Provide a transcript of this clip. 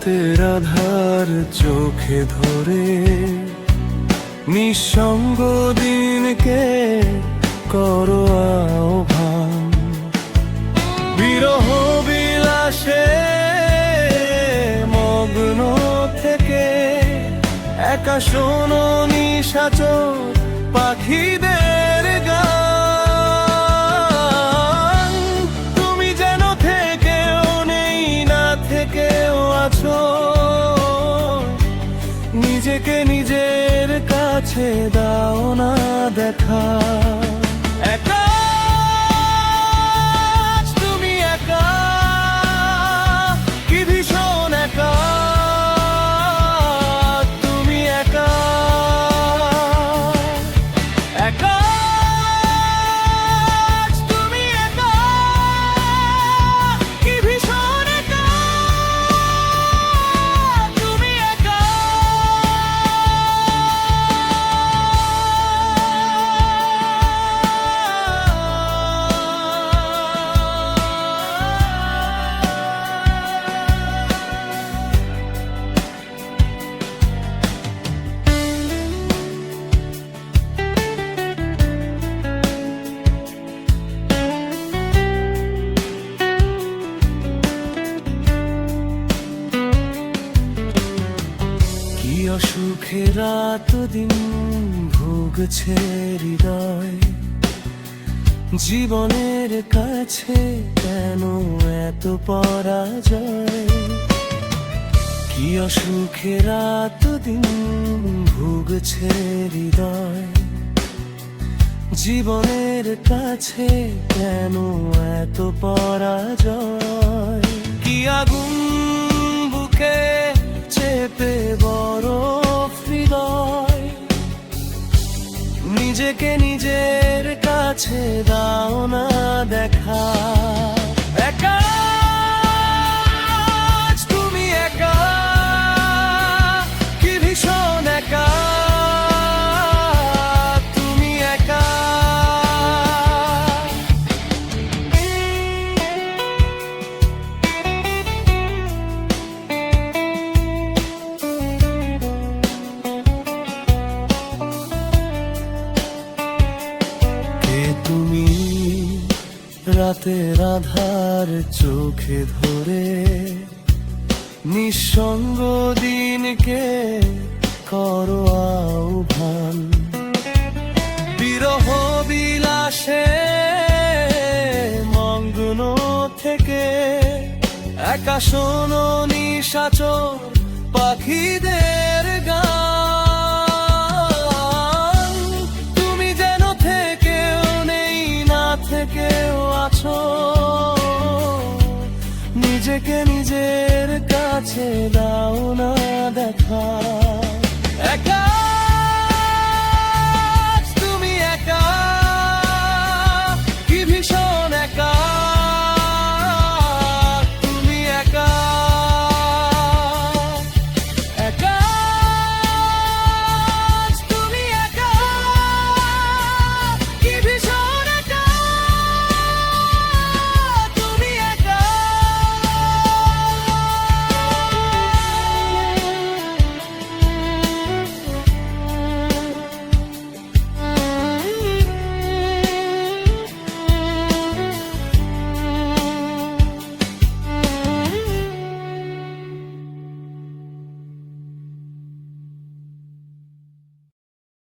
রাতের আধার চোখে ধরে নিঃসঙ্গ দিনকে করো আহ্বান। বিরহ বিলাসে মগ্ন থেকে একা শোনো নিশাচর পাখিদের গান। তুমি যেন থেকেও নেই, না থেকেও আছো, নিজেকে নিজের কাছে দাও না দেখা। একা তুমি একা, কি ভীষণ একা তুমি একা। একা তুমি একা, কি ভীষণ একা তুমি একা। কি অসুখে রাত দিন ভুগছে হৃদয়, জীবনের কাছে কেন এত পরাজয়। কি অসুখে রাত দিন ভুগছে হৃদয়, জীবনের কাছে কেন এত পরাজয়। কি আগুন বুকে চেপে বড় হৃদয়, নিজেকে নিজের কাছে দাও না দেখা। একা তুমি একা, কি ভীষণ একা তুমি একা। তুমি রাতের আধার চোখে ধরে নিঃসঙ্গ দিনকে করো আহ্বান। বিরহ বিলাসে মগ্ন থেকে একা শোনো নিশাচর পাখিদের গান। তুমি যেন থেকেও নেই, না থেকেও আছো, নিজেকে নিজের কাছে দাও না দেখা।